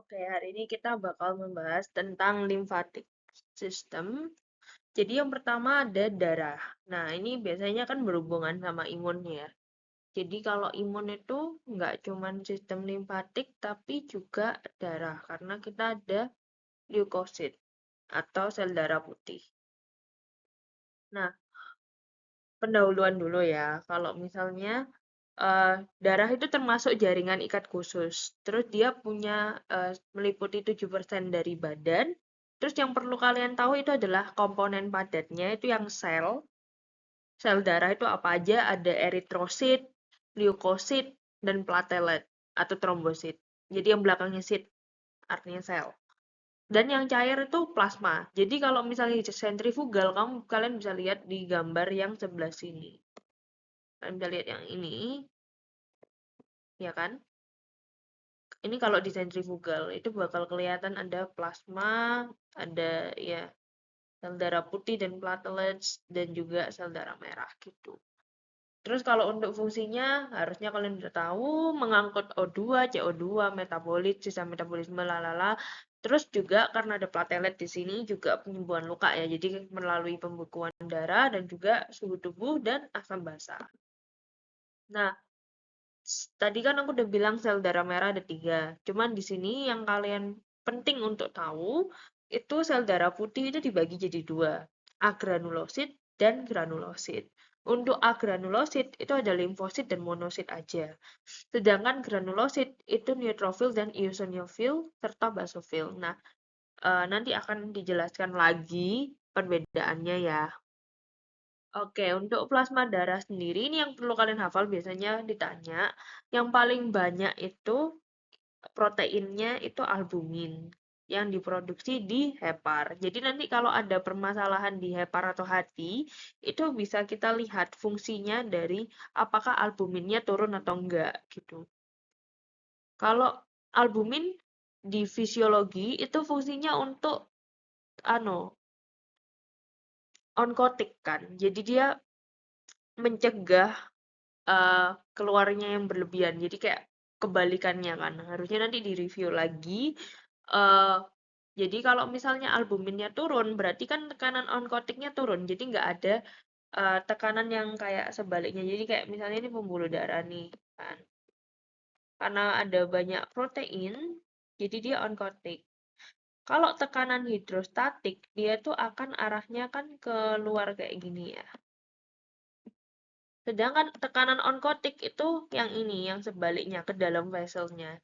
Oke, hari ini kita bakal membahas tentang lymphatic system. Jadi yang pertama ada darah. Nah, ini biasanya kan berhubungan sama imun ya. Jadi kalau imun itu nggak cuman sistem limfatik, tapi juga darah. Karena kita ada leukosit atau sel darah putih. Nah, pendahuluan dulu ya. Kalau misalnya darah itu termasuk jaringan ikat khusus. Terus dia punya meliputi 7% dari badan. Terus yang perlu kalian tahu itu adalah komponen padatnya itu yang sel. Sel darah itu apa aja? Ada eritrosit, leukosit, dan platelet atau trombosit. Jadi yang belakangnya sit artinya sel. Dan yang cair itu plasma. Jadi kalau misalnya sentrifugal, kalian bisa lihat di gambar yang sebelah sini. Kalian bisa lihat yang ini, ya kan? Ini kalau di sentrifugal itu bakal kelihatan ada plasma, ada ya sel darah putih dan platelets dan juga sel darah merah gitu. Terus kalau untuk fungsinya harusnya kalian udah tahu mengangkut O2, CO2, metabolit, sisa metabolisme lalala. Terus juga karena ada platelet di sini juga penyembuhan luka ya. Jadi melalui pembekuan darah dan juga suhu tubuh dan asam basa. Nah, tadi kan aku udah bilang sel darah merah ada 3. Cuman di sini yang kalian penting untuk tahu, itu sel darah putih itu dibagi jadi 2. Agranulosit dan granulosit. Untuk agranulosit itu ada limfosit dan monosit aja. Sedangkan granulosit itu neutrofil dan eosinofil serta basofil. Nah, nanti akan dijelaskan lagi perbedaannya ya. Oke, untuk plasma darah sendiri ini yang perlu kalian hafal biasanya ditanya. Yang paling banyak itu proteinnya itu albumin yang diproduksi di hepar. Jadi nanti kalau ada permasalahan di hepar atau hati, itu bisa kita lihat fungsinya dari apakah albuminnya turun atau enggak gitu. Kalau albumin di fisiologi itu fungsinya untuk ano onkotik kan. Jadi dia mencegah keluarnya yang berlebihan. Jadi kayak kebalikannya kan. Harusnya nanti di-review lagi. Uh, jadi kalau misalnya albuminnya turun, berarti kan tekanan onkotiknya turun. Jadi nggak ada tekanan yang kayak sebaliknya. Jadi kayak misalnya ini pembuluh darah nih kan. Karena ada banyak protein, jadi dia onkotik. Kalau tekanan hidrostatik, dia tuh akan arahnya kan keluar kayak gini ya. Sedangkan tekanan onkotik itu yang ini, yang sebaliknya ke dalam vesselnya.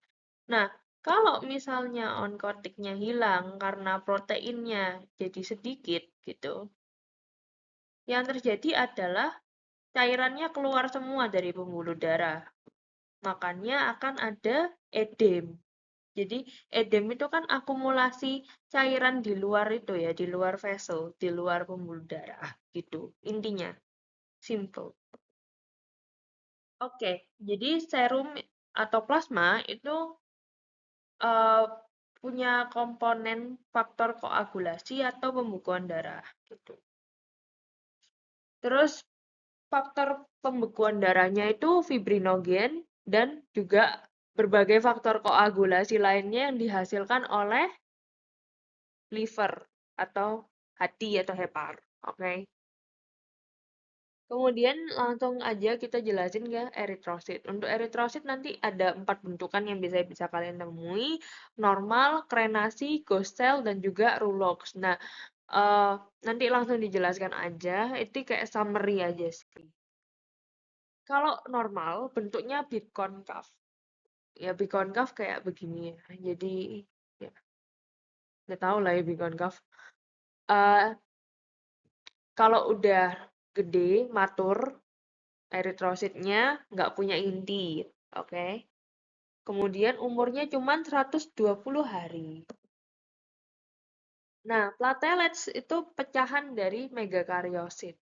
Nah, kalau misalnya onkotiknya hilang karena proteinnya jadi sedikit gitu, yang terjadi adalah cairannya keluar semua dari pembuluh darah. Makanya akan ada edem. Jadi edem itu kan akumulasi cairan di luar itu ya, di luar vessel, di luar pembuluh darah gitu. Intinya, simple. Oke, jadi serum atau plasma itu eh, punya komponen faktor koagulasi atau pembekuan darah gitu. Terus faktor pembekuan darahnya itu fibrinogen dan juga berbagai faktor koagulasi lainnya yang dihasilkan oleh liver atau hati atau hepar. Oke. Kemudian langsung aja kita jelasin ke eritrosit. Untuk eritrosit nanti ada 4 bentukan yang bisa kalian temui. Normal, krenasi, ghost cell, dan juga rouleaux. Nah, nanti langsung dijelaskan aja. Itu kayak summary aja sih. Kalau normal, bentuknya biconcav. Ya, biconcav kayak begini ya. Jadi, ya, nggak tahu lah ya biconcav. Eh, kalau udah gede, matur, eritrositnya nggak punya inti, oke? Kemudian umurnya cuma 120 hari. Nah, platelets itu pecahan dari megakaryosit.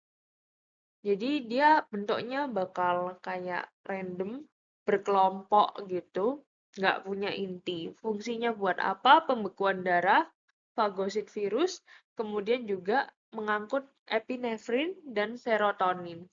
Jadi dia bentuknya bakal kayak random, berkelompok gitu, nggak punya inti. Fungsinya buat apa? Pembekuan darah, fagosit virus, kemudian juga mengangkut epinefrin dan serotonin.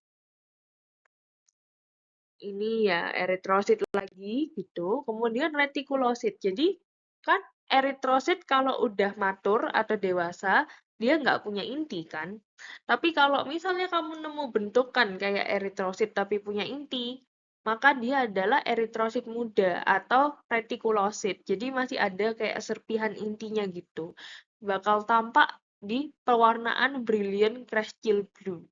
Ini ya eritrosit lagi gitu. Kemudian retikulosit. Jadi kan eritrosit kalau udah matur atau dewasa, dia nggak punya inti kan. Tapi kalau misalnya kamu nemu bentukan kayak eritrosit tapi punya inti, maka dia adalah eritrosit muda atau retikulosit. Jadi masih ada kayak serpihan intinya gitu. Bakal tampak di pewarnaan brilliant crystal blue.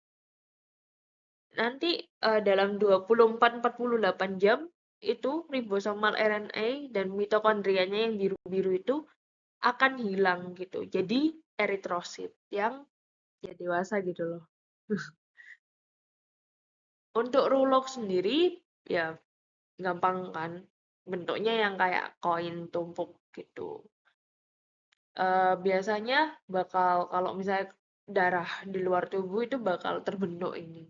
Nanti dalam 24-48 jam itu ribosomal RNA dan mitokondrianya yang biru-biru itu akan hilang gitu. Jadi eritrosit yang ya dewasa gitu loh. Untuk rulok sendiri ya gampang kan. Bentuknya yang kayak koin tumpuk gitu. Biasanya bakal kalau misalnya darah di luar tubuh itu bakal terbentuk ini.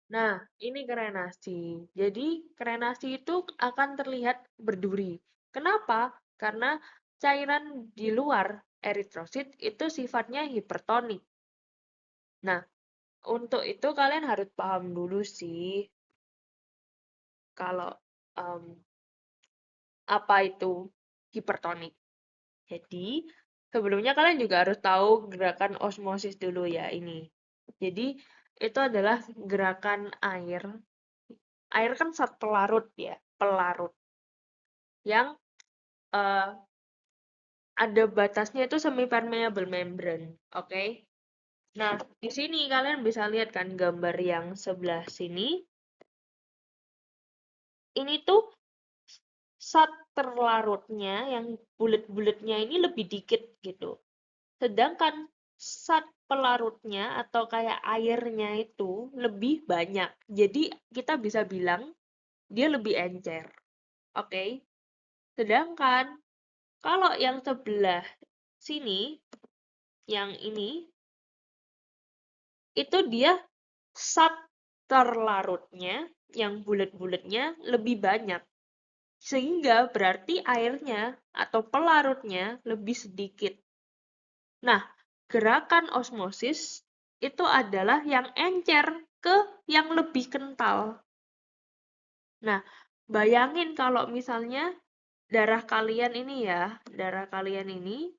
Nah, ini kerenasi. Jadi, kerenasi itu akan terlihat berduri. Kenapa? Karena cairan di luar eritrosit itu sifatnya hipertonik. Nah, untuk itu kalian harus paham dulu sih kalau em, apa itu hipertonik. Jadi, sebelumnya kalian juga harus tahu gerakan osmosis dulu ya ini. Jadi, itu adalah gerakan air. Air kan zat pelarut ya, pelarut yang eh, ada batasnya itu semi permeable membrane, oke? Nah, di sini kalian bisa lihat kan gambar yang sebelah sini. Ini tuh zat terlarutnya yang bulat-bulatnya ini lebih dikit gitu. Sedangkan zat pelarutnya atau kayak airnya itu lebih banyak. Jadi kita bisa bilang dia lebih encer. Oke? Sedangkan kalau yang sebelah sini, yang ini, itu dia zat terlarutnya yang bulat-bulatnya lebih banyak. Sehingga berarti airnya atau pelarutnya lebih sedikit. Nah, gerakan osmosis itu adalah yang encer ke yang lebih kental. Nah, bayangin kalau misalnya darah kalian ini ya, darah kalian ini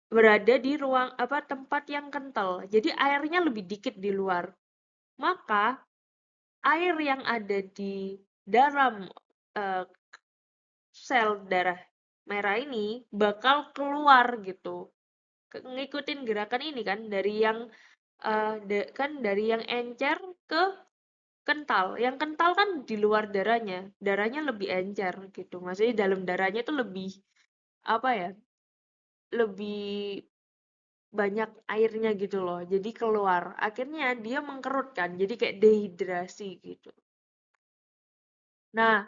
berada di ruang apa tempat yang kental. Jadi airnya lebih dikit di luar. Maka air yang ada di dalam eh, sel darah merah ini bakal keluar gitu. Ngikutin gerakan ini kan dari yang kan dari yang encer ke kental. Yang kental kan di luar darahnya. Darahnya lebih encer gitu. Maksudnya dalam darahnya itu lebih apa ya? Lebih banyak airnya gitu loh. Jadi keluar. Akhirnya dia mengkerut kan. Jadi kayak dehidrasi gitu. Nah,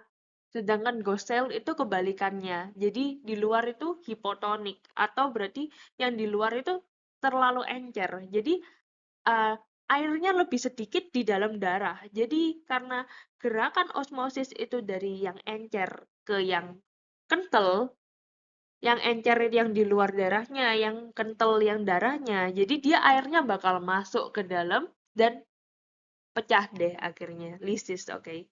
sedangkan ghost cell itu kebalikannya. Jadi di luar itu hipotonik atau berarti yang di luar itu terlalu encer. Jadi uh, airnya lebih sedikit di dalam darah. Jadi karena gerakan osmosis itu dari yang encer ke yang kental, yang encer itu yang di luar darahnya, yang kental yang darahnya. Jadi dia airnya bakal masuk ke dalam dan pecah deh akhirnya, lysis, oke.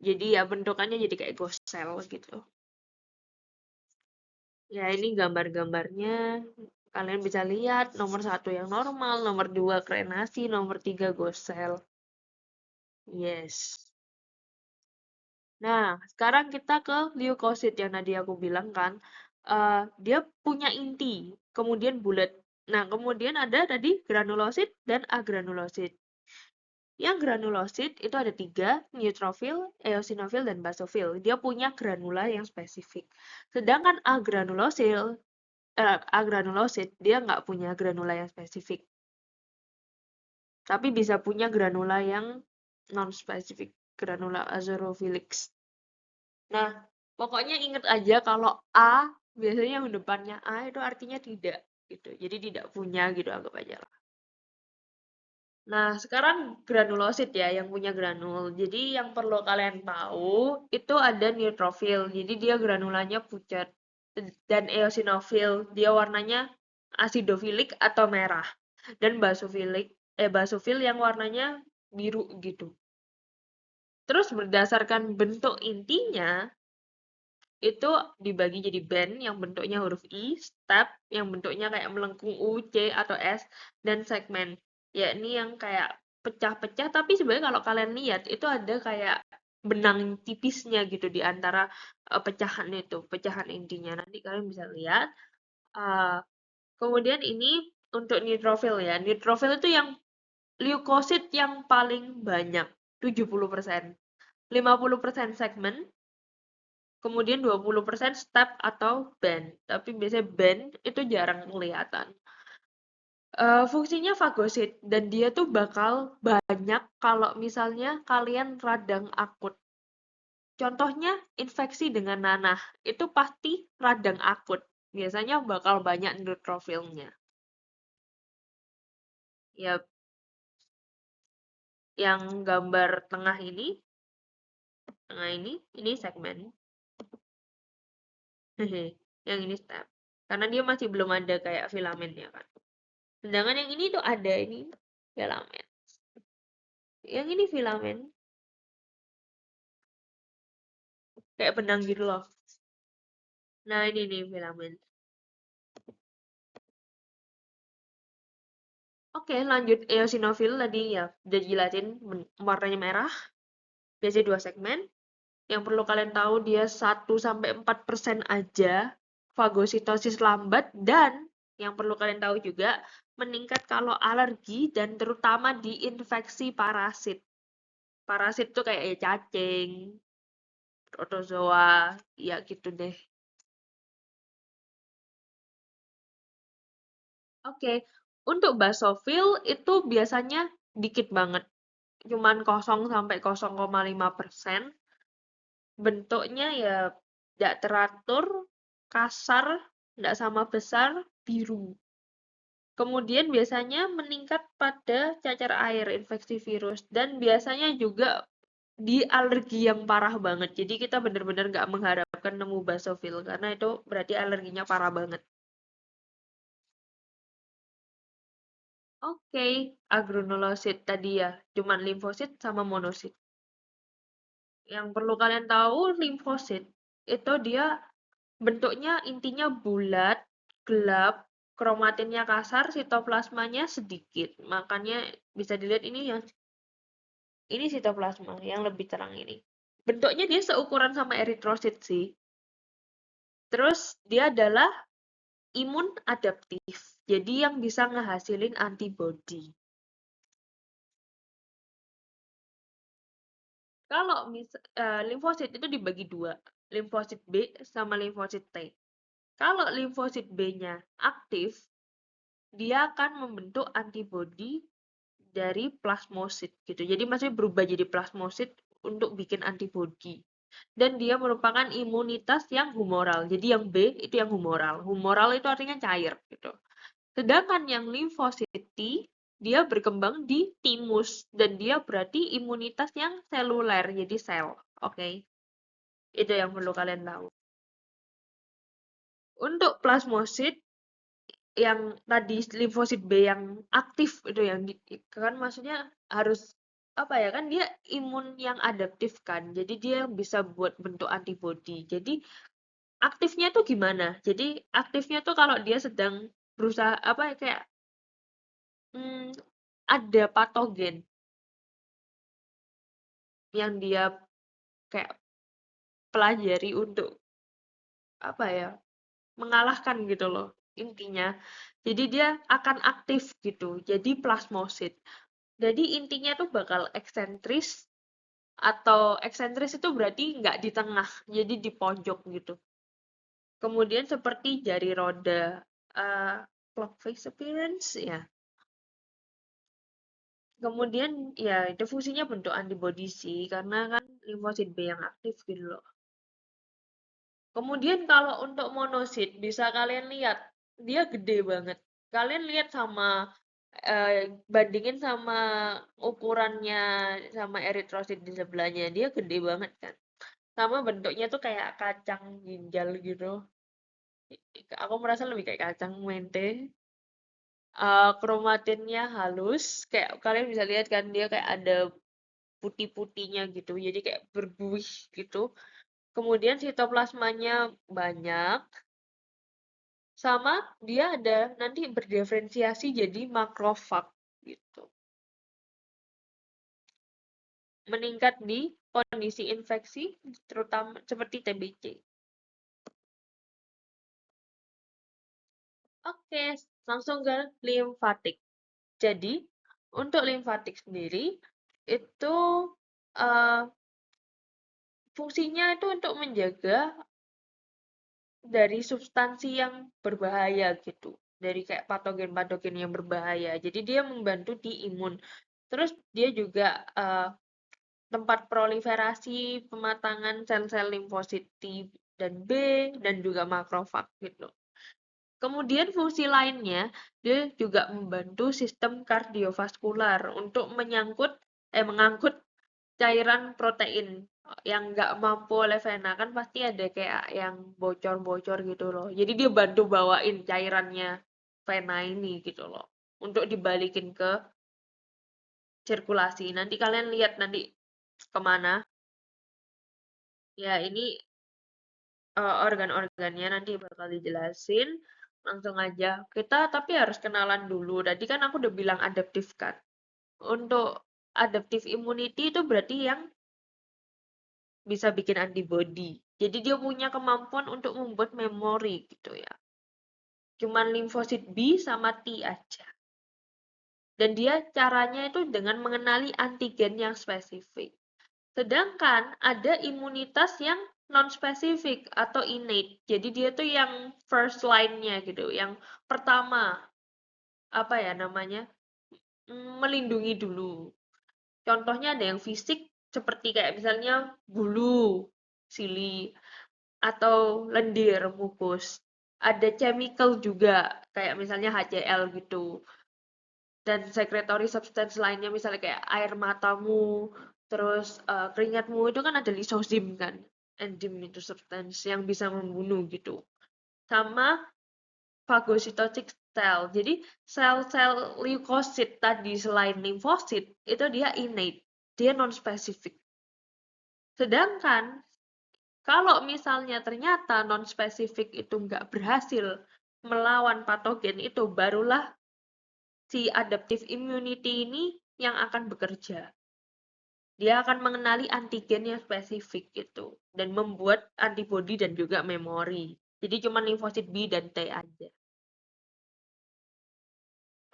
Jadi ya bentukannya jadi kayak ghost cell gitu. Ya ini gambar-gambarnya. Kalian bisa lihat nomor 1 yang normal, nomor 2 krenasi, nomor 3 ghost cell. Yes. Nah, sekarang kita ke leukosit yang tadi aku bilang kan. Dia punya inti, kemudian bulat. Nah, kemudian ada tadi granulosit dan agranulosit. Yang granulosit itu ada 3, neutrofil, eosinofil, dan basofil. Dia punya granula yang spesifik. Sedangkan agranulosit, dia nggak punya granula yang spesifik. Tapi bisa punya granula yang non-spesifik, granula azorophilix. Nah, pokoknya ingat aja kalau A, biasanya yang depannya A itu artinya tidak gitu. Jadi tidak punya gitu anggap aja lah. Nah, sekarang granulosit ya yang punya granul. Jadi yang perlu kalian tahu itu ada neutrofil. Jadi dia granulanya pucat. Dan eosinofil, dia warnanya asidofilik atau merah. Dan basofil yang warnanya biru gitu. Terus berdasarkan bentuk intinya, itu dibagi jadi band yang bentuknya huruf I, step yang bentuknya kayak melengkung U, C, atau S, dan segmen. Ya, ini yang kayak pecah-pecah, tapi sebenarnya kalau kalian lihat, itu ada kayak benang tipisnya gitu di antara pecahan itu, pecahan intinya. Nanti kalian bisa lihat. Uh, Kemudian ini untuk neutrophil ya. Neutrophil itu yang leukosit yang paling banyak, 70%. 50% segmen, kemudian 20% step atau band. Tapi biasanya band itu jarang kelihatan. Fungsinya fagosit dan dia tuh bakal banyak kalau misalnya kalian radang akut. Contohnya infeksi dengan nanah, itu pasti radang akut. Biasanya bakal banyak neutrofilnya. Ya, yang gambar tengah ini segmen. Yang ini step. Karena dia masih belum ada kayak filamennya kan. Sedangkan yang ini tuh ada ini filamen. Yang ini filamen kayak benang gitu loh. Nah, ini nih filamen. Oke, lanjut eosinofil tadi ya udah jelasin warnanya merah, biasanya 2 segmen. Yang perlu kalian tahu dia 1-4% aja fagositosis lambat dan yang perlu kalian tahu juga meningkat kalau alergi dan terutama di infeksi parasit. Parasit tuh kayak cacing, protozoa, ya gitu deh. Oke, untuk basofil itu biasanya dikit banget, cuman 0-0,5%. Bentuknya ya tidak teratur, kasar, tidak sama besar, biru. Kemudian biasanya meningkat pada cacar air, infeksi virus, dan biasanya juga di alergi yang parah banget. Jadi kita benar-benar nggak mengharapkan nemu basofil karena itu berarti alerginya parah banget. Oke, agranulosit tadi ya, cuman limfosit sama monosit. Yang perlu kalian tahu, limfosit itu dia bentuknya intinya bulat, gelap, kromatinnya kasar, sitoplasmanya sedikit. Makanya bisa dilihat ini sitoplasma yang lebih terang ini. Bentuknya dia seukuran sama eritrosit sih. Terus dia adalah imun adaptif. Jadi yang bisa ngehasilin antibody. Kalau limfosit itu dibagi dua, limfosit B sama limfosit T. Kalau limfosit B-nya aktif, dia akan membentuk antibody dari plasmosit gitu. Jadi masih berubah jadi plasmosit untuk bikin antibody. Dan dia merupakan imunitas yang humoral. Jadi yang B itu yang humoral. Humoral itu artinya cair gitu. Sedangkan yang limfosit T dia berkembang di timus dan dia berarti imunitas yang seluler, jadi sel. Oke. Itu yang perlu kalian tahu. Untuk plasmosit yang tadi limfosit B yang aktif itu yang kan maksudnya harus apa ya kan dia imun yang adaptif kan. Jadi dia bisa buat bentuk antibody. Jadi aktifnya tuh gimana? Jadi aktifnya tuh kalau dia sedang berusaha apa ya kayak hmm, ada patogen yang dia kayak pelajari untuk apa ya mengalahkan gitu loh intinya. Jadi dia akan aktif gitu. Jadi plasmosit. Jadi intinya tuh bakal eksentris atau eksentris itu berarti nggak di tengah, jadi di pojok gitu. Kemudian seperti jari roda, clockface appearance ya. Kemudian ya itu fungsinya bentuk antibody sih, karena kan limfosit B yang aktif gitu loh. Kemudian kalau untuk monosit bisa kalian lihat dia gede banget. Kalian lihat sama bandingin sama ukurannya sama eritrosit di sebelahnya, dia gede banget kan. Sama bentuknya tuh kayak kacang ginjal gitu. Aku merasa lebih kayak kacang mente. Kromatinnya halus, kayak kalian bisa lihat kan dia kayak ada putih-putihnya gitu. Jadi kayak berbuih gitu. Kemudian sitoplasmanya banyak, sama dia ada nanti berdiferensiasi jadi makrofag gitu. Meningkat di kondisi infeksi terutama seperti TBC. Oke, langsung ke limfatik. Jadi, untuk limfatik sendiri itu uh, fungsinya itu untuk menjaga dari substansi yang berbahaya gitu. Dari kayak patogen-patogen yang berbahaya. Jadi dia membantu di imun. Terus dia juga tempat proliferasi pematangan sel-sel limfosit T dan B dan juga makrofag gitu. Kemudian fungsi lainnya, dia juga membantu sistem kardiovaskular untuk mengangkut cairan protein yang nggak mampu oleh vena kan pasti ada kayak yang bocor-bocor gitu loh. Jadi dia bantu bawain cairannya vena ini gitu loh untuk dibalikin ke sirkulasi. Nanti kalian lihat nanti kemana. Ya ini organ-organnya nanti bakal dijelasin. Langsung aja. Kita tapi harus kenalan dulu. Tadi kan aku udah bilang adaptif kan. Untuk adaptive immunity itu berarti yang bisa bikin antibody. Jadi dia punya kemampuan untuk membuat memori gitu ya. Cuman limfosit B sama T aja. Dan dia caranya itu dengan mengenali antigen yang spesifik. Sedangkan ada imunitas yang non-spesifik atau innate. Jadi dia tuh yang first line-nya gitu, yang pertama, apa ya namanya, melindungi dulu. Contohnya ada yang fisik, seperti kayak misalnya bulu, sili, atau lendir, mukus. Ada chemical juga, kayak misalnya HCl gitu. Dan secretory substance lainnya, misalnya kayak air matamu, terus keringatmu, itu kan ada lisosim kan. Enzim itu substance yang bisa membunuh gitu. Sama phagocytotic cell. Jadi sel-sel leukosit tadi selain limfosit, itu dia innate. Dia non-spesifik. Sedangkan kalau misalnya ternyata non-spesifik itu nggak berhasil melawan patogen itu, barulah si adaptive immunity ini yang akan bekerja. Dia akan mengenali antigen yang spesifik gitu dan membuat antibodi dan juga memori. Jadi cuma limfosit B dan T aja.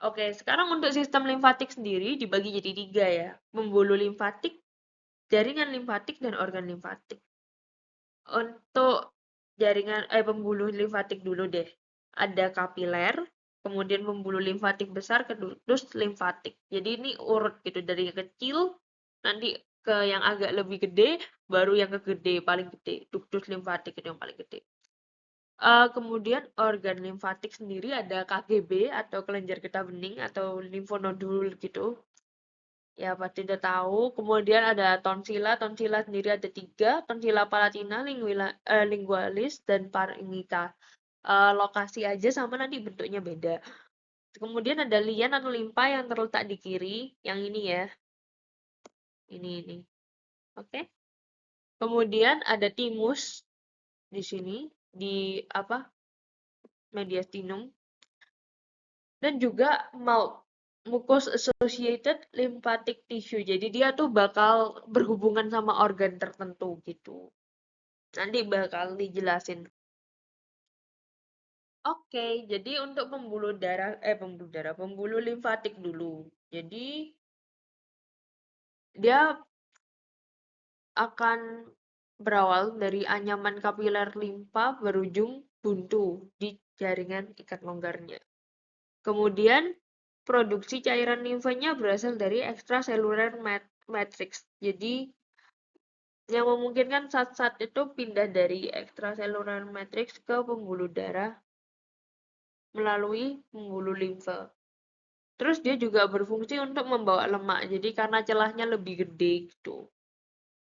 Oke, sekarang untuk sistem limfatik sendiri dibagi jadi 3 ya. Pembuluh limfatik, jaringan limfatik, dan organ limfatik. Untuk pembuluh limfatik dulu deh. Ada kapiler, kemudian pembuluh limfatik besar, terus limfatik. Jadi ini urut gitu dari yang kecil nanti ke yang agak lebih gede, baru yang ke gede, paling gede. Ductus limfatik itu yang paling gede. Kemudian organ limfatik sendiri ada KGB atau kelenjar getah bening atau limfonodul gitu. Ya pasti udah tahu. Kemudian ada tonsila. Tonsila sendiri ada 3. Tonsila palatina, lingualis, dan pharyngica. Lokasi aja sama nanti bentuknya beda. Kemudian ada lian atau limpa yang terletak di kiri. Yang ini ya. Ini. Oke. Kemudian ada timus di sini. Di apa? Mediastinum. Dan juga mucus associated lymphatic tissue. Jadi dia tuh bakal berhubungan sama organ tertentu gitu. Nanti bakal dijelasin. Oke, jadi untuk pembuluh limfatik dulu. Jadi dia akan berawal dari anyaman kapiler limfa berujung buntu di jaringan ikat longgarnya. Kemudian produksi cairan limfanya berasal dari extracellular matrix. Jadi yang memungkinkan zat-zat itu pindah dari extracellular matrix ke pembuluh darah melalui pembuluh limfa. Terus dia juga berfungsi untuk membawa lemak. Jadi karena celahnya lebih gede gitu.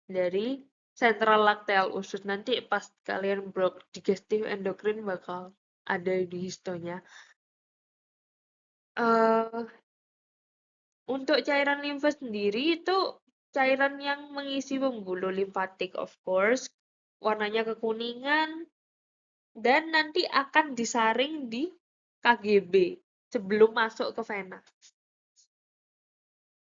Dari sentral lakteal usus. Nanti pas kalian brok digestive endokrin bakal ada di histonya. Untuk cairan limfa sendiri itu cairan yang mengisi pembuluh limfatik, of course, warnanya kekuningan, dan nanti akan disaring di KGB sebelum masuk ke vena.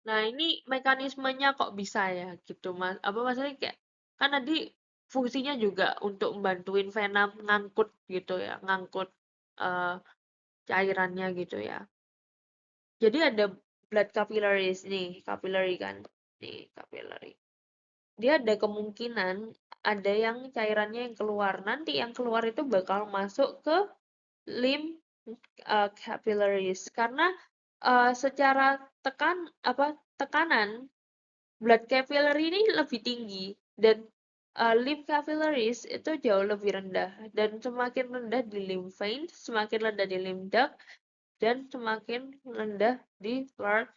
Nah, ini mekanismenya kok bisa ya gitu, Mas. Apa maksudnya kayak kan tadi fungsinya juga untuk membantuin vena ngangkut gitu ya, ngangkut eh, cairannya gitu ya. Jadi ada blood capillaries nih, capillary kan. Nih, capillary. Dia ada kemungkinan ada yang cairannya yang keluar. Nanti yang keluar itu bakal masuk ke lymph capillaries karena secara tekanan blood capillary ini lebih tinggi dan lymph capillaries itu jauh lebih rendah dan semakin rendah di lymph veins, semakin rendah di lymph duct dan semakin rendah di large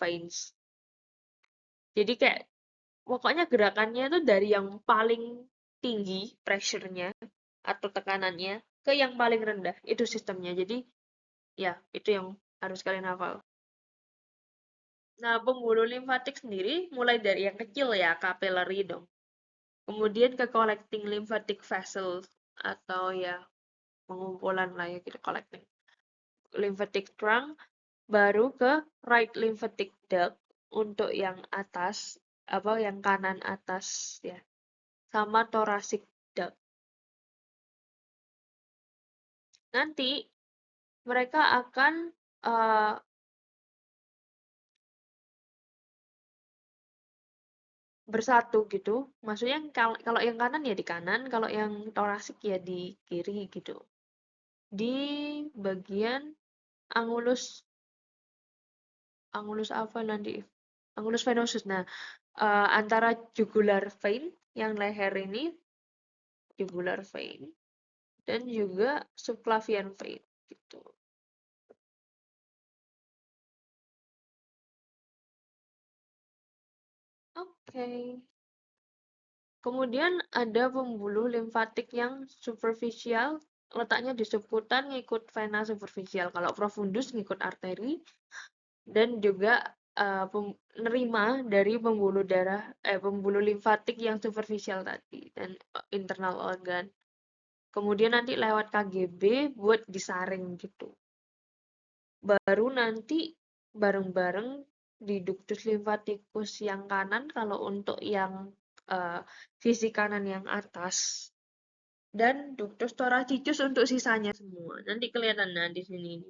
veins. Jadi kayak pokoknya gerakannya itu dari yang paling tinggi pressure-nya atau tekanannya ke yang paling rendah. Itu sistemnya. Jadi ya, itu yang harus kalian hafal. Nah, pembuluh limfatik sendiri mulai dari yang kecil ya, capillary dong. Kemudian ke collecting lymphatic vessels atau ya pengumpulan lah ya gitu, collecting lymphatic trunk, baru ke right lymphatic duct untuk yang atas, apa yang kanan atas ya, sama thoracic duct. Nanti mereka akan uh, bersatu gitu. Maksudnya kalau yang kanan ya di kanan, kalau yang thoracic ya di kiri gitu. Di bagian angulus angulus apa nanti? Angulus venosus. Nah, antara jugular vein yang leher ini, jugular vein, dan juga subclavian vein gitu. Oke. Kemudian ada pembuluh limfatik yang superficial, letaknya di seputan ngikut vena superficial. Kalau profundus ngikut arteri dan juga penerima dari pembuluh limfatik yang superficial tadi dan internal organ. Kemudian nanti lewat KGB buat disaring gitu. Baru nanti bareng-bareng di ductus lymphaticus yang kanan kalau untuk yang sisi kanan yang atas dan ductus thoracicus untuk sisanya semua. Nanti kelihatan nah di sini.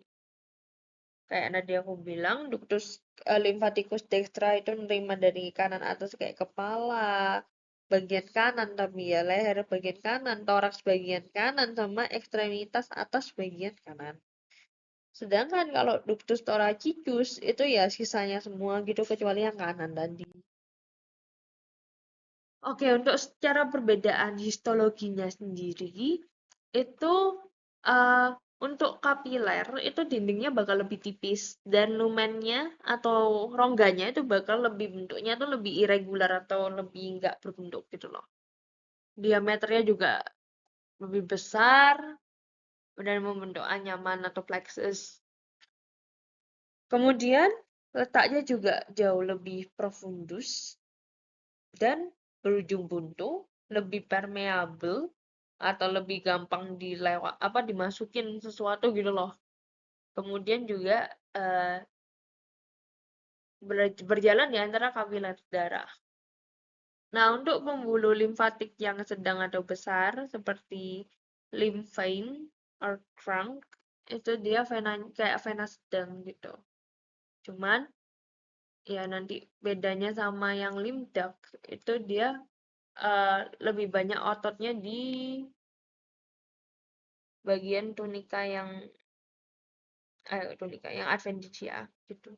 Kayak tadi aku bilang ductus lymphaticus dextra itu nerima dari kanan atas kayak kepala, bagian kanan tapi ya leher bagian kanan, toraks bagian kanan sama ekstremitas atas bagian kanan. Sedangkan kalau ductus thoracicus itu ya sisanya semua gitu kecuali yang kanan tadi. Oke, untuk secara perbedaan histologinya sendiri itu uh, untuk kapiler itu dindingnya bakal lebih tipis dan lumennya atau rongganya itu bakal lebih bentuknya tuh lebih irregular atau lebih nggak berbentuk gitu loh. Diameternya juga lebih besar dan membentuk anyaman atau plexus. Kemudian letaknya juga jauh lebih profundus dan berujung buntu, lebih permeable atau lebih gampang dimasukin sesuatu gitu loh. Kemudian juga berjalan di antara kapiler darah. Nah, untuk pembuluh limfatik yang sedang atau besar seperti lymph vein or trunk itu dia kayak vena sedang gitu. Cuman ya nanti bedanya sama yang lymph duct itu dia lebih banyak ototnya di bagian tunika yang adventitia gitu.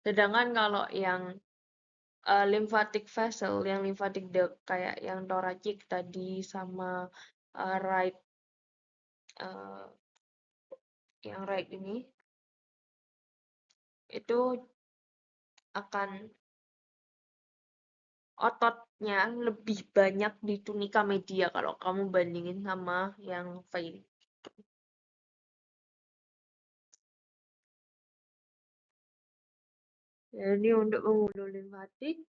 Sedangkan kalau yang lymphatic vessel, yang lymphatic duct kayak yang thoracic tadi sama right uh, yang right ini itu akan ototnya lebih banyak di tunika media kalau kamu bandingin sama yang vein. Ya, ini untuk pembuluh limfatik.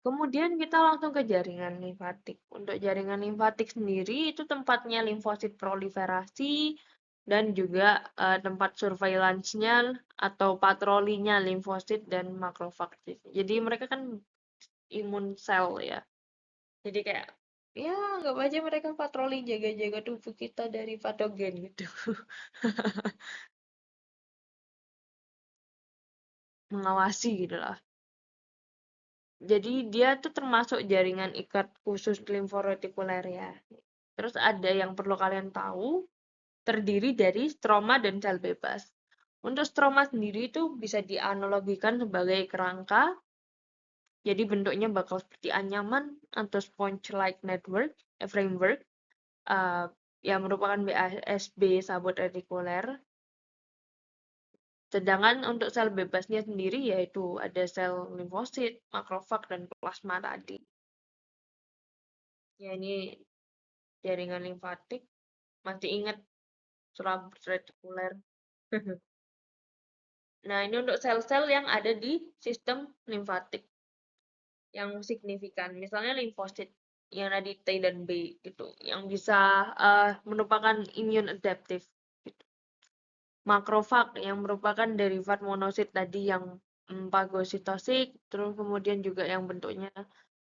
Kemudian kita langsung ke jaringan limfatik. Untuk jaringan limfatik sendiri itu tempatnya limfosit proliferasi dan juga tempat surveillance-nya atau patrolinya limfosit dan makrofag. Jadi mereka kan imun sel ya. Jadi kayak ya anggap aja mereka patroli jaga-jaga tubuh kita dari patogen gitu. Mengawasi gitu lah. Jadi dia tuh termasuk jaringan ikat khusus limforetikuler ya. Terus ada yang perlu kalian tahu, terdiri dari stroma dan sel bebas. Untuk stroma sendiri itu bisa dianalogikan sebagai kerangka, jadi bentuknya bakal seperti anyaman atau sponge-like network, framework, uh, yang merupakan BASB sabut retikuler. Sedangkan untuk sel bebasnya sendiri yaitu ada sel limfosit, makrofag, dan plasma tadi. Ya ini jaringan limfatik. Masih ingat sabut retikuler. Nah, ini untuk sel-sel yang ada di sistem limfatik yang signifikan. Misalnya limfosit yang ada di T dan B gitu, yang bisa merupakan immune adaptive. Gitu. Makrofag yang merupakan derivat monosit tadi yang fagositosik, terus kemudian juga yang bentuknya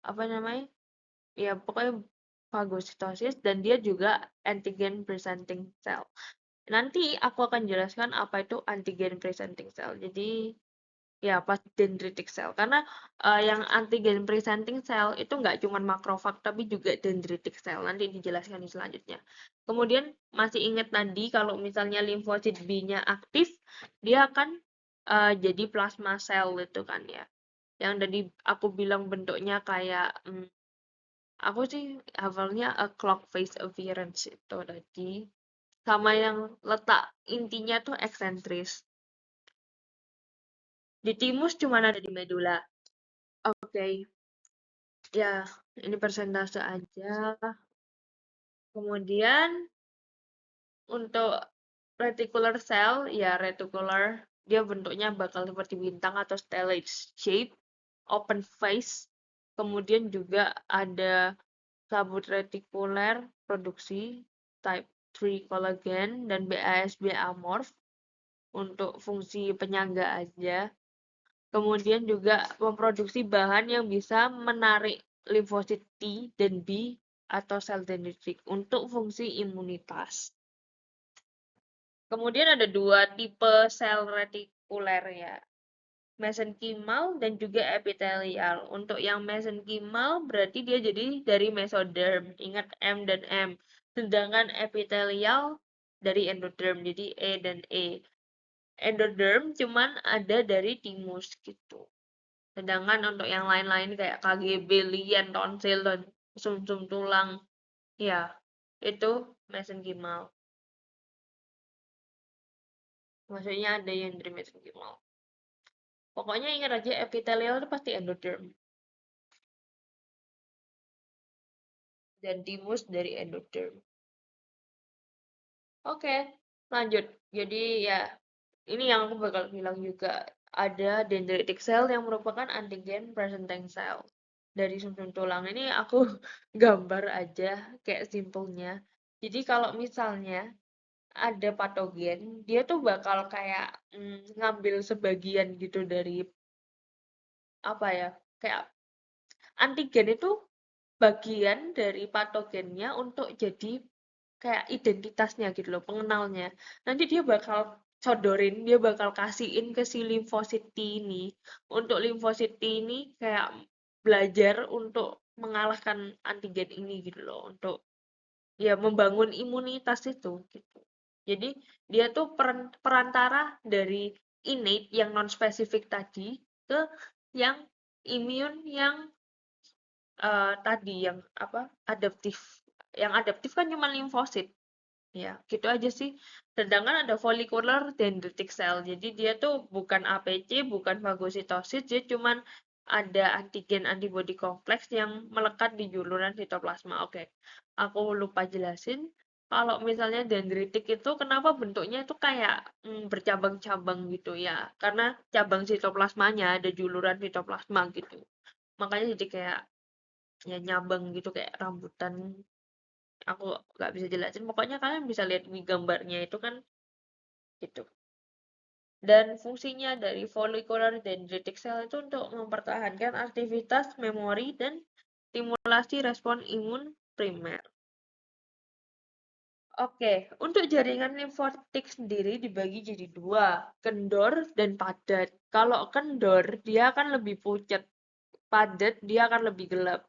apa namanya? Ya pokoknya fagositosis dan dia juga antigen presenting cell. Nanti aku akan jelaskan apa itu antigen presenting cell. Jadi ya pas dendritic cell karena yang antigen presenting cell itu nggak cuma makrofag tapi juga dendritic cell nanti dijelaskan di selanjutnya. Kemudian masih ingat tadi kalau misalnya limfosit B-nya aktif dia akan jadi plasma cell itu kan ya. Yang tadi aku bilang bentuknya kayak aku sih hafalnya a clock face appearance itu tadi sama yang letak intinya tuh eksentris. Di timus cuma ada di medula. Oke, ya ini persentase aja. Kemudian untuk reticular cell, ya reticular dia bentuknya bakal seperti bintang atau stellate shape, open face. Kemudian juga ada sabut retikuler produksi type 3 collagen dan BASB amorph untuk fungsi penyangga aja. Kemudian juga memproduksi bahan yang bisa menarik limfosit T dan B atau sel dendritik untuk fungsi imunitas. Kemudian ada dua tipe sel retikuler ya, mesenkimal dan juga epitelial. Untuk yang mesenkimal berarti dia jadi dari mesoderm, ingat M dan M. Sedangkan epitelial dari endoderm, jadi E dan E. Endoderm cuman ada dari timus gitu. Sedangkan untuk yang lain-lain kayak KGB, lien, tonsil, dan sumsum tulang, ya itu mesenkimal. Maksudnya ada yang dari mesenkimal. Pokoknya ingat aja epitelial itu pasti endoderm. Dan timus dari endoderm. Oke, lanjut. Jadi ya, ini yang aku bakal bilang juga. Ada dendritic cell yang merupakan antigen presenting cell. Dari sumsum tulang ini aku gambar aja kayak simpelnya. Jadi kalau misalnya ada patogen, dia tuh bakal kayak ngambil sebagian gitu dari apa ya? Kayak antigen itu bagian dari patogennya untuk jadi kayak identitasnya gitu loh, pengenalnya. Nanti dia bakal sodorin, dia bakal kasihin ke si limfosit T ini. Untuk limfosit T ini kayak belajar untuk mengalahkan antigen ini gitu loh, untuk ya membangun imunitas itu gitu. Jadi dia tuh perantara dari innate yang non spesifik tadi ke yang immune yang tadi yang apa adaptif. Yang adaptif kan cuma limfosit. Ya, gitu aja sih. Sedangkan ada follicular dendritic cell. Jadi dia tuh bukan APC, bukan fagositosis, dia cuman ada antigen antibody kompleks yang melekat di juluran sitoplasma. Oke, aku lupa jelasin. kalau misalnya dendritik itu kenapa bentuknya itu kayak bercabang-cabang gitu ya? Karena cabang sitoplasmanya ada juluran sitoplasma gitu. Makanya jadi kayak ya nyabang gitu kayak rambutan. Aku nggak bisa jelasin. Pokoknya kalian bisa lihat di gambarnya itu kan gitu. Dan fungsinya dari follicular dendritic cell itu untuk mempertahankan aktivitas memori dan stimulasi respon imun primer. Oke, untuk jaringan limfotik sendiri dibagi jadi dua, kendor dan padat. Kalau kendor, dia akan lebih pucat. Padat, dia akan lebih gelap.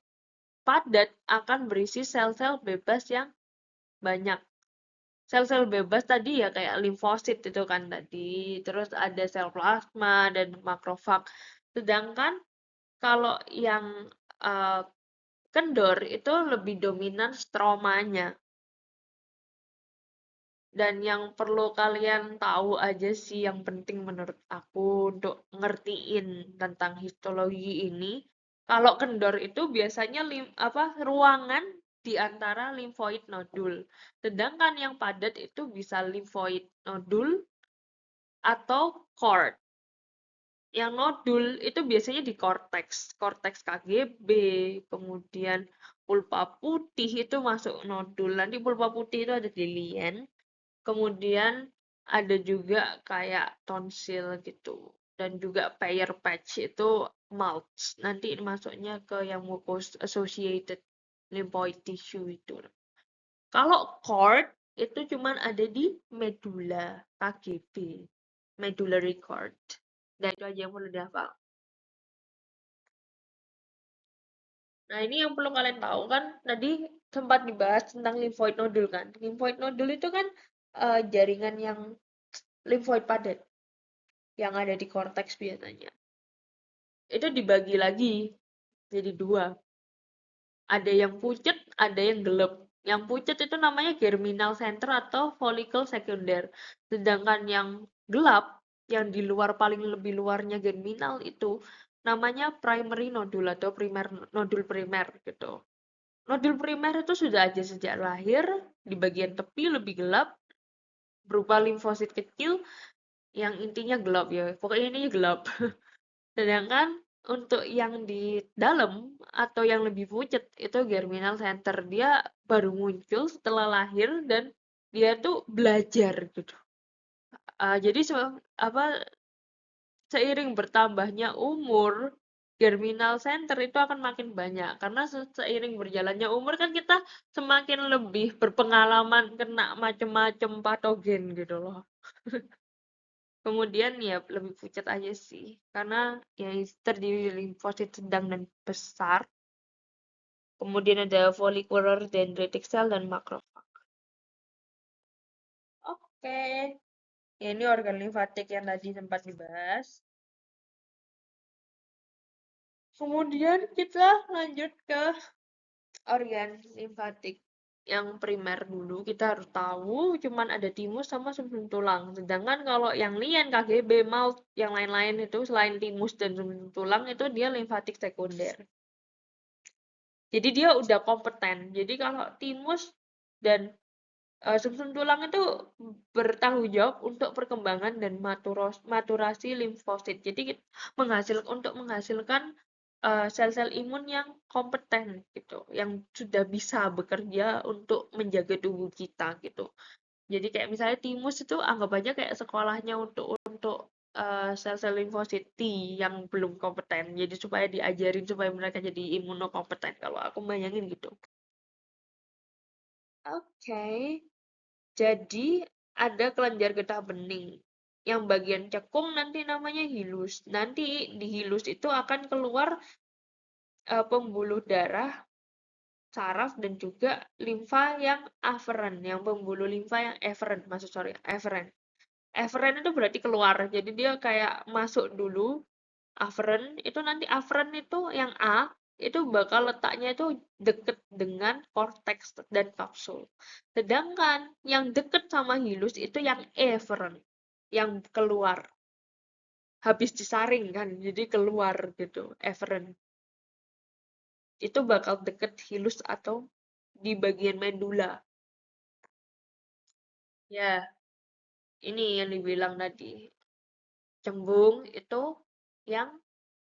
Padat akan berisi sel-sel bebas yang banyak. Sel-sel bebas tadi ya kayak limfosit itu kan tadi. Terus ada sel plasma dan makrofag. Sedangkan kalau yang uh, kendor itu lebih dominan stromanya. Dan yang perlu kalian tahu aja sih yang penting menurut aku untuk ngertiin tentang histologi ini, kalau kendor itu biasanya ruangan di antara limfoid nodul. Sedangkan yang padat itu bisa limfoid nodul atau cord. Yang nodul itu biasanya di korteks KGB, kemudian pulpa putih itu masuk nodul. Nanti pulpa putih itu ada di lien. Kemudian ada juga kayak tonsil gitu. Dan juga Peyer's patch itu mouth. Nanti masuknya ke yang mucus associated lymphoid tissue itu. Kalau cord itu cuman ada di medula KGB. Medullary cord. Dan itu aja yang perlu dihafal. Nah, ini yang perlu kalian tahu kan, tadi sempat dibahas tentang lymphoid nodule kan. Lymphoid nodule itu kan jaringan yang lymphoid padat yang ada di korteks biasanya. Itu dibagi lagi jadi dua. Ada yang pucat, ada yang gelap. Yang pucat itu namanya germinal center atau follicle sekunder. Sedangkan yang gelap, yang di luar paling lebih luarnya germinal itu namanya primary nodule atau nodul primer gitu. Nodul primer itu sudah ada sejak lahir, di bagian tepi lebih gelap, berupa limfosit kecil yang intinya gelap ya. Pokoknya ini gelap. Sedangkan untuk yang di dalam atau yang lebih pucat itu germinal center. Dia baru muncul setelah lahir dan dia tuh belajar gitu. Jadi seiring bertambahnya umur, germinal center itu akan makin banyak karena seiring berjalannya umur kan kita semakin lebih berpengalaman kena macam-macam patogen gitu loh. Kemudian ya lebih pucat aja sih karena ya terdiri dari limfosit sedang dan besar. Kemudian ada follicular dendritic cell dan makrofag. Oke. Ya, ini organ limfatik yang tadi sempat dibahas. Kemudian kita lanjut ke organ limfatik yang primer dulu. Kita harus tahu cuman ada timus sama sumsum tulang. Sedangkan kalau yang lien, KGB, mouth, yang lain-lain itu selain timus dan sumsum tulang itu dia limfatik sekunder. Jadi dia udah kompeten. Jadi kalau timus dan sumsum tulang itu bertanggung jawab untuk perkembangan dan maturasi limfosit. Jadi untuk menghasilkan sel-sel imun yang kompeten gitu, yang sudah bisa bekerja untuk menjaga tubuh kita gitu. Jadi kayak misalnya timus itu anggap aja kayak sekolahnya untuk sel-sel limfosit T yang belum kompeten. Jadi supaya diajarin supaya mereka jadi imunokompeten. Kalau aku bayangin gitu. Oke. Jadi ada kelenjar getah bening. Yang bagian cekung nanti namanya hilus. Nanti di hilus itu akan keluar pembuluh darah, saraf, dan juga limfa yang aferen. Yang pembuluh limfa yang eferen. Eferen itu berarti keluar. Jadi dia kayak masuk dulu, aferen. Itu nanti aferen itu yang A, itu bakal letaknya itu deket dengan korteks dan kapsul. Sedangkan yang deket sama hilus itu yang eferen, yang keluar. Habis disaring kan, jadi keluar gitu, eferen. Itu bakal deket hilus atau di bagian medula. Ya, ini yang dibilang tadi. Cembung itu yang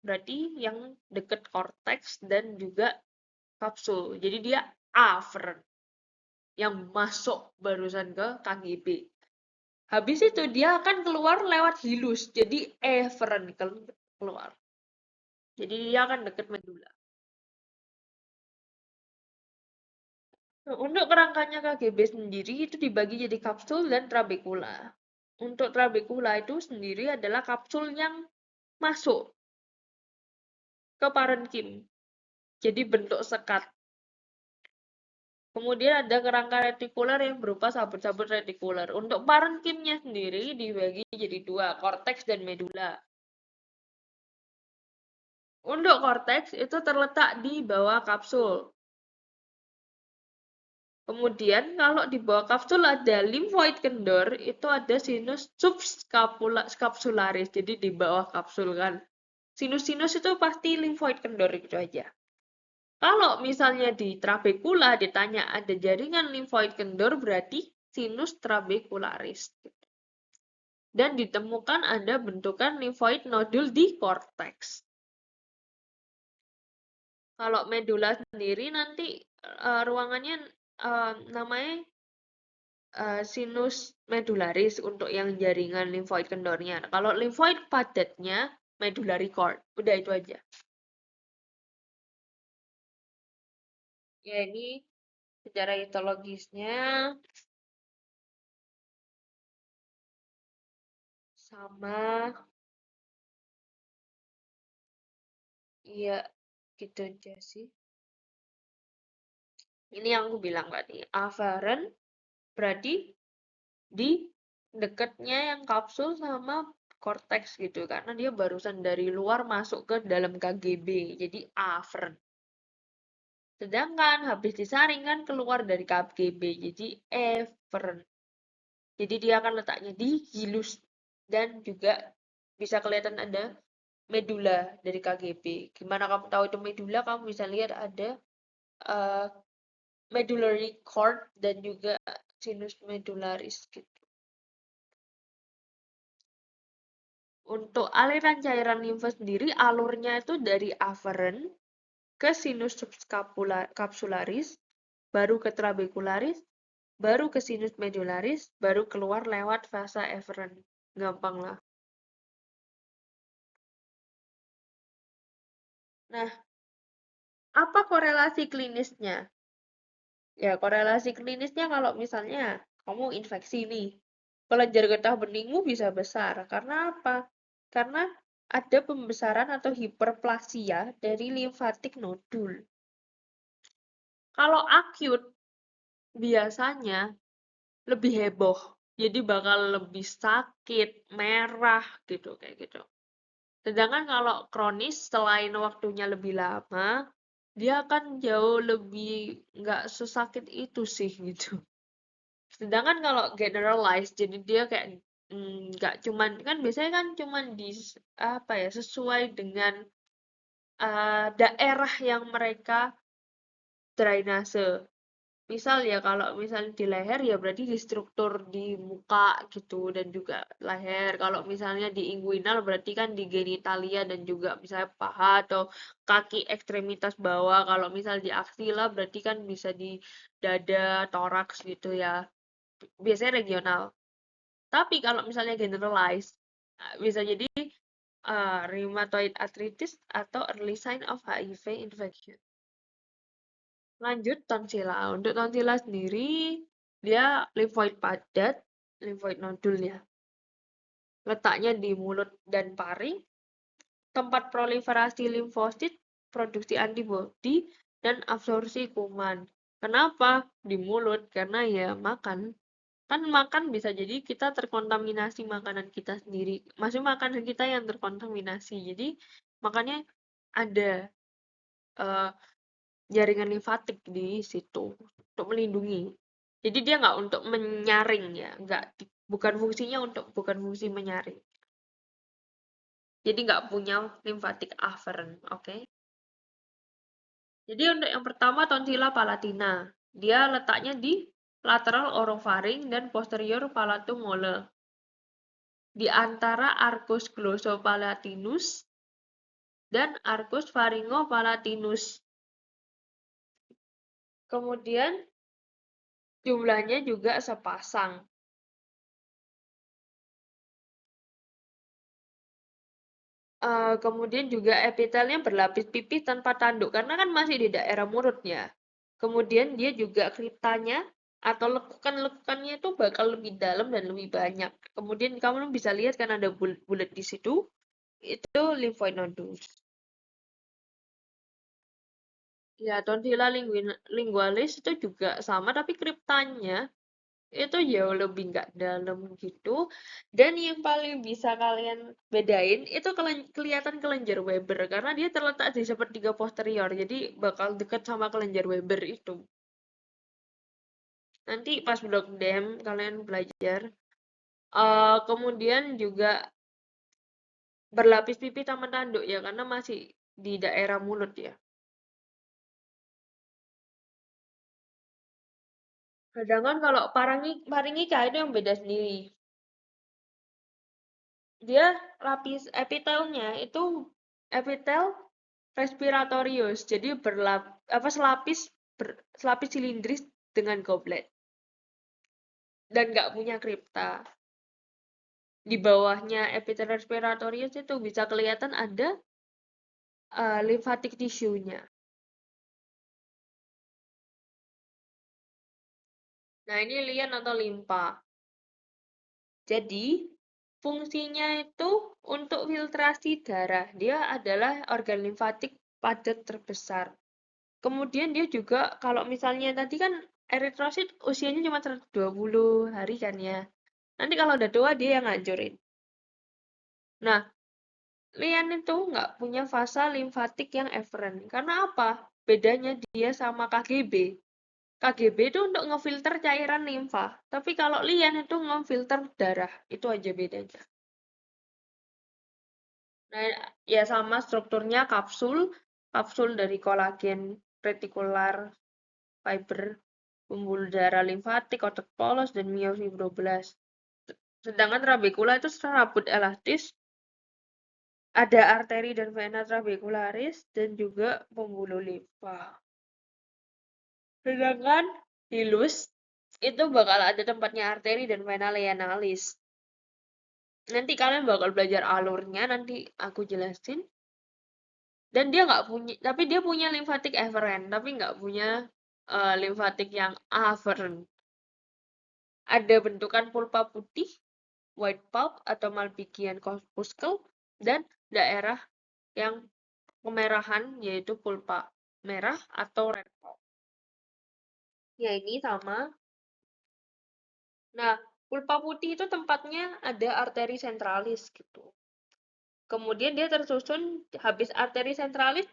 berarti yang deket korteks dan juga kapsul. Jadi dia afferent yang masuk barusan ke KGB. Habis itu dia akan keluar lewat hilus. Jadi efferent keluar. Jadi dia akan deket medula. Nah, untuk kerangkanya KGB sendiri itu dibagi jadi kapsul dan trabekula. Untuk trabekula itu sendiri adalah kapsul yang masuk ke parenkim. Jadi bentuk sekat. Kemudian ada kerangka retikuler yang berupa sabut-sabut retikuler. Untuk parenkimnya sendiri dibagi jadi dua, korteks dan medula. Untuk korteks itu terletak di bawah kapsul. Kemudian kalau di bawah kapsul ada limfoid kendor, itu ada sinus subscapularis. Jadi di bawah kapsul kan. Sinus-sinus itu pasti limfoid kendor itu aja. Kalau misalnya di trabekula ditanya ada jaringan limfoid kendor, berarti sinus trabekularis. Dan ditemukan ada bentukan limfoid nodul di korteks. Kalau medula sendiri nanti ruangannya namanya sinus medularis untuk yang jaringan limfoid kendornya. Kalau limfoid padatnya medullary cord. Udah itu aja. Ya ini secara histologisnya sama. Iya, gitu aja sih. Ini yang aku bilang tadi. Afferent berarti di dekatnya yang kapsul sama korteks gitu. Karena dia barusan dari luar masuk ke dalam KGB. Jadi afferent. Sedangkan habis disaring kan keluar dari KGB. Jadi efferent. Jadi dia akan letaknya di hilus. Dan juga bisa kelihatan ada medula dari KGB. Gimana kamu tahu itu medula? Kamu bisa lihat ada uh, medullary cord dan juga sinus medullaris gitu. Untuk aliran cairan limfa sendiri alurnya itu dari afferent ke sinus subcapsularis, baru ke trabecularis, baru ke sinus medullaris, baru keluar lewat vasa efferent. Gampang lah. Nah, apa korelasi klinisnya? Ya, korelasi klinisnya kalau misalnya kamu infeksi nih, kelenjar getah beningmu bisa besar. Karena apa? Karena ada pembesaran atau hiperplasia dari limfatik nodul. Kalau akut, biasanya lebih heboh. Jadi bakal lebih sakit, merah gitu, kayak gitu. Sedangkan kalau kronis, selain waktunya lebih lama, dia akan jauh lebih nggak sesakit itu sih gitu. Sedangkan kalau generalized, jadi dia kayak nggak cuman kan biasanya kan cuman di apa ya sesuai dengan daerah yang mereka drainase. Misal ya kalau misalnya di leher ya berarti di struktur di muka gitu dan juga leher. Kalau misalnya di inguinal berarti kan di genitalia dan juga misalnya paha atau kaki ekstremitas bawah. Kalau misal di aksila berarti kan bisa di dada, toraks gitu ya. Biasanya regional. Tapi kalau misalnya generalized, bisa jadi rheumatoid arthritis atau early sign of HIV infection. Lanjut tonsila. Untuk tonsila sendiri, dia limfoid padat, limfoid nodul ya. Letaknya di mulut dan paring, tempat proliferasi limfosit, produksi antibodi, dan absorpsi kuman. Kenapa di mulut? Karena ya makan. Kan makan bisa jadi kita terkontaminasi makanan kita sendiri. Masih makanan kita yang terkontaminasi. Jadi makanya ada uh, jaringan limfatik di situ untuk melindungi. Jadi dia nggak untuk menyaring ya, nggak bukan fungsinya untuk bukan fungsi menyaring. Jadi nggak punya limfatik afferent, oke? Jadi untuk yang pertama tonsila palatina, dia letaknya di lateral orofaring, dan posterior palatumole. Di antara arcus glossopalatinus dan arcus pharyngopalatinus. Kemudian jumlahnya juga sepasang. Kemudian juga epitelnya berlapis pipih tanpa tanduk karena kan masih di daerah mulutnya. Kemudian dia juga kriptanya atau lekukan-lekukannya itu bakal lebih dalam dan lebih banyak. Kemudian kamu bisa lihat kan ada bulat di situ, itu lymphoid nodules. Ya, tonsilla lingualis itu juga sama, tapi kriptanya itu jauh lebih nggak dalam gitu. Dan yang paling bisa kalian bedain itu kelihatan kelenjar Weber karena dia terletak di sepertiga posterior, jadi bakal dekat sama kelenjar Weber itu. Nanti pas blok dem kalian belajar. Kemudian juga berlapis pipi sama tanduk ya karena masih di daerah mulut ya. Sedangkan kalau paringika itu yang beda sendiri. Dia lapis epitelnya itu epitel respiratorius. Jadi selapis silindris dengan goblet dan nggak punya kripta. Di bawahnya epitel respiratorius itu bisa kelihatan ada limfatik tisunya. Nah, ini lien atau limpa. Jadi, fungsinya itu untuk filtrasi darah. Dia adalah organ limfatik padat terbesar. Kemudian dia juga, kalau misalnya tadi kan eritrosit usianya cuma 120 hari kan ya. Nanti kalau udah tua dia yang ngancurin. Nah, lian itu nggak punya fasa limfatik yang eferen. Karena apa? Bedanya dia sama KGB. KGB itu untuk ngefilter cairan limfa. Tapi kalau lian itu ngefilter darah. Itu aja bedanya. Nah, ya sama strukturnya kapsul dari kolagen retikular fiber, pembuluh darah limfatik, otot polos, dan miofibroblas. Sedangkan trabekula itu serabut elastis, ada arteri dan vena trabekularis, dan juga pembuluh limfa. Sedangkan hilus itu bakal ada tempatnya arteri dan vena lienalis. Nanti kalian bakal belajar alurnya, nanti aku jelasin. Dan dia nggak punya, tapi dia punya limfatik efferent, tapi nggak punya limfatik yang afferent. Ada bentukan pulpa putih, white pulp atau Malpighian corpuscle, dan daerah yang kemerahan yaitu pulpa merah atau red pulp. Ya ini sama. Nah, pulpa putih itu tempatnya ada arteri sentralis gitu. Kemudian dia tersusun habis arteri sentralis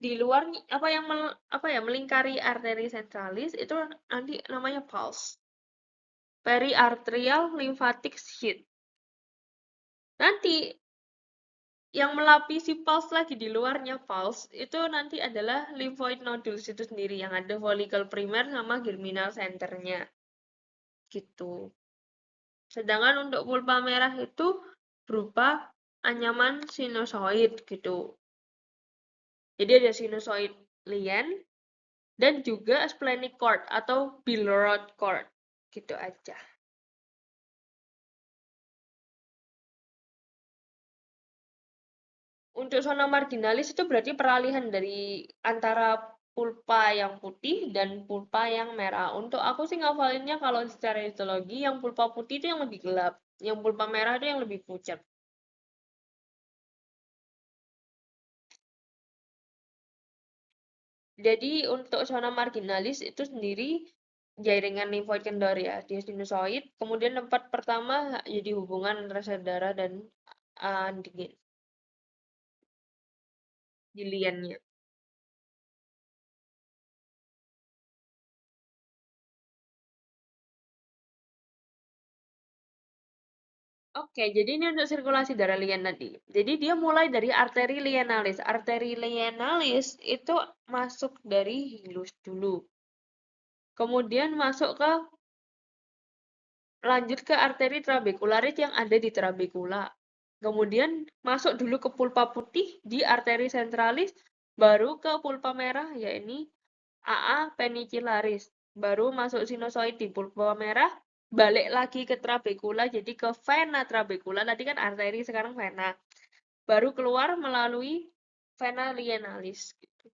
di luar melingkari arteri sentralis itu nanti namanya pulse. Periarterial lymphatic sheath. Nanti yang melapisi pulse lagi di luarnya pulse itu nanti adalah lymphoid nodules itu sendiri yang ada follicle primer sama germinal centernya. Gitu. Sedangkan untuk pulpa merah itu berupa anyaman sinusoid gitu. Jadi ada sinusoid lien dan juga splenic cord atau bilirubin cord. Gitu aja. Untuk zona marginalis itu berarti peralihan dari antara pulpa yang putih dan pulpa yang merah. Untuk aku sih ngafalinnya kalau secara histologi, yang pulpa putih itu yang lebih gelap, yang pulpa merah itu yang lebih pucat. Jadi untuk zona marginalis itu sendiri jaringan limfoid kendor ya, dia sinusoid. Kemudian tempat pertama jadi hubungan antara sel darah dan antigen di liannya. Oke, jadi ini untuk sirkulasi darah lian tadi. Jadi dia mulai dari arteri lienalis. Arteri lienalis itu masuk dari hilus dulu. Kemudian lanjut ke arteri trabekularis yang ada di trabekula. Kemudian masuk dulu ke pulpa putih di arteri sentralis, baru ke pulpa merah, yaitu AA penicillaris. Baru masuk sinusoid di pulpa merah, balik lagi ke trabekula, jadi ke vena trabekula. Tadi kan arteri, sekarang vena. Baru keluar melalui vena lienalis. Gitu.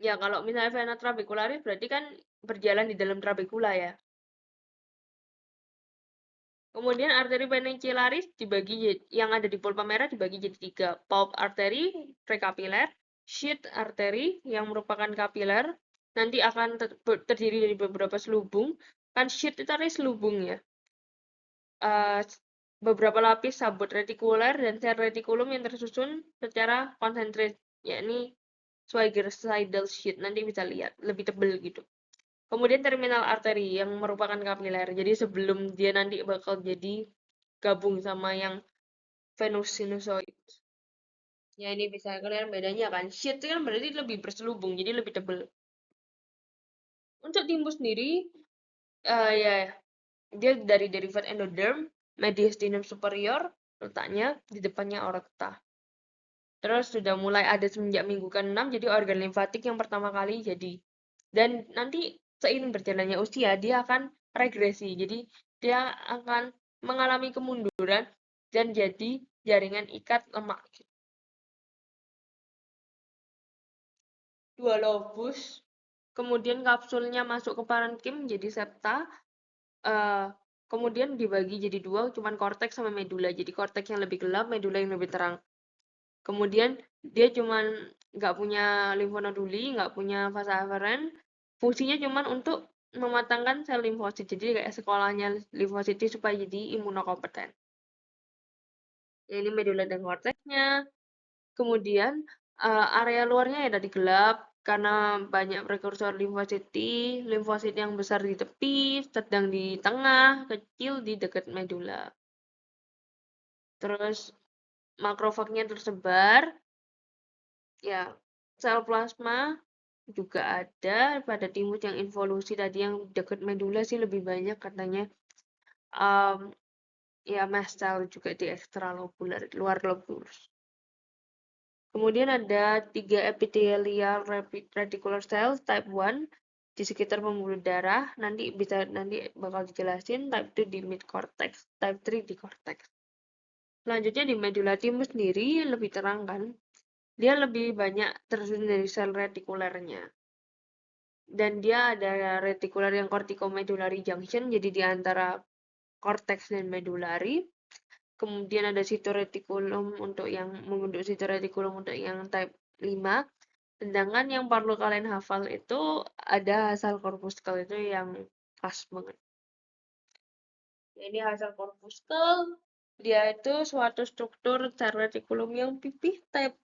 Ya, kalau misalnya vena trabekularis berarti kan berjalan di dalam trabekula ya. Kemudian arteri penicillaris yang ada di pulpa merah dibagi jadi 3. Pulp arteri, prekapiler, sheath arteri yang merupakan kapiler, nanti akan terdiri dari beberapa selubung. Kan sheath itu artinya selubung ya. Uh, beberapa lapis sabut retikuler dan sel retikulum yang tersusun secara konsentrik, yakni Schweiger-Seidel sheath. Nanti bisa lihat, lebih tebal gitu. Kemudian terminal arteri yang merupakan kapiler. Jadi sebelum dia nanti bakal jadi gabung sama yang venous sinusoid. Ya ini bisa kalian bedanya kan. Sheath itu kan berarti lebih berselubung, jadi lebih tebal. Untuk timbus sendiri, ya dia dari derivat endoderm, mediastinum superior, letaknya di depannya aorta. Terus sudah mulai ada semenjak minggu ke-6, jadi organ limfatik yang pertama kali jadi. Dan nanti seiring berjalannya usia, dia akan regresi. Jadi dia akan mengalami kemunduran dan jadi jaringan ikat lemak. Dua lobus, kemudian kapsulnya masuk ke parenkim jadi septa, kemudian dibagi jadi 2, cuman korteks sama medula. Jadi korteks yang lebih gelap, medula yang lebih terang. Kemudian dia cuman nggak punya limfonoduli, nggak punya fase aferen, fungsinya cuman untuk mematangkan sel limfosit. Jadi kayak sekolahnya limfosit supaya jadi imunokompeten. Ya, ini medula dan korteksnya. Kemudian area luarnya ya tadi gelap karena banyak prekursor limfosit yang besar di tepi, sedang di tengah, kecil di dekat medula. Terus makrofagnya tersebar, ya sel plasma juga ada pada timus yang involusi tadi yang dekat medula sih lebih banyak katanya. Ya mast cell juga di ekstralobular, luar lobulus. Kemudian ada 3 epithelial reticular cells type 1 di sekitar pembuluh darah, nanti bakal dijelasin. Type 2 di mid cortex, type 3 di cortex. Selanjutnya di medulla thymus sendiri lebih terang kan. Dia lebih banyak tersusun dari sel retikulernya. Dan dia ada retikuler yang corticomedullary junction, jadi di antara cortex dan medullary. Kemudian ada sitoreticulum untuk yang membentuk sitoreticulum untuk yang type 5. Sedangkan yang perlu kalian hafal itu ada hasil corpuscle itu yang khas banget. Ini hasil corpuscle, dia itu suatu struktur sel retikulum yang pipih type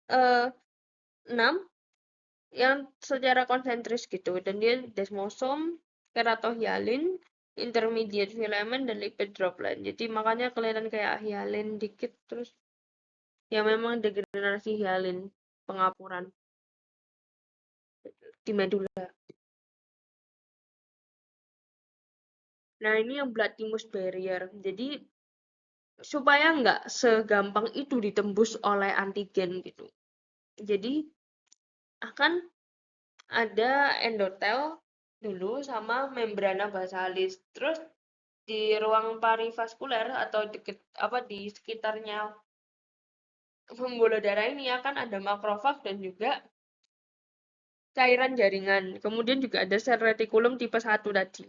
6 yang secara konsentris gitu, dan dia desmosom, keratohyalin, intermediate filament, dan lipid droplet. Jadi makanya kelihatan kayak hyalin dikit, terus ya memang degenerasi hyalin, pengapuran di medula. Nah, ini yang blood thymus barrier. Jadi supaya nggak segampang itu ditembus oleh antigen gitu. Jadi akan ada endotel dulu sama membrana basalis. Terus di ruang parivaskuler atau di sekitarnya pembuluh darah ini akan ada makrofag dan juga cairan jaringan. Kemudian juga ada sel retikulum tipe 1 tadi.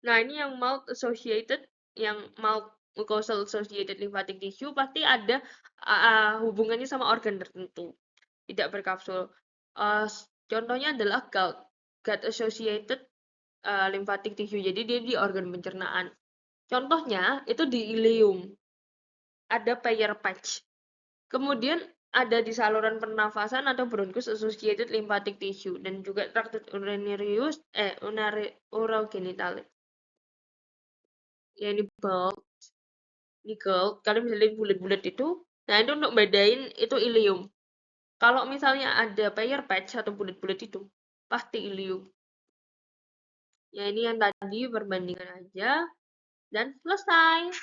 Nah, ini yang mucosal associated lymphatic tissue pasti ada hubungannya sama organ tertentu, tidak berkapsul. Contohnya adalah gut associated lymphatic tissue, jadi dia di organ pencernaan. Contohnya itu di ileum, ada Peyer's patch. Kemudian ada di saluran pernafasan atau bronchus associated lymphatic tissue, dan juga tractus urogenitalis. Ya ini bulk, kalian bisa lihat bulat-bulat itu. Nah, itu untuk bedain itu ileum. Kalau misalnya ada pair patch atau bulat-bulat itu, pasti ileum. Ya ini yang tadi perbandingan aja dan selesai.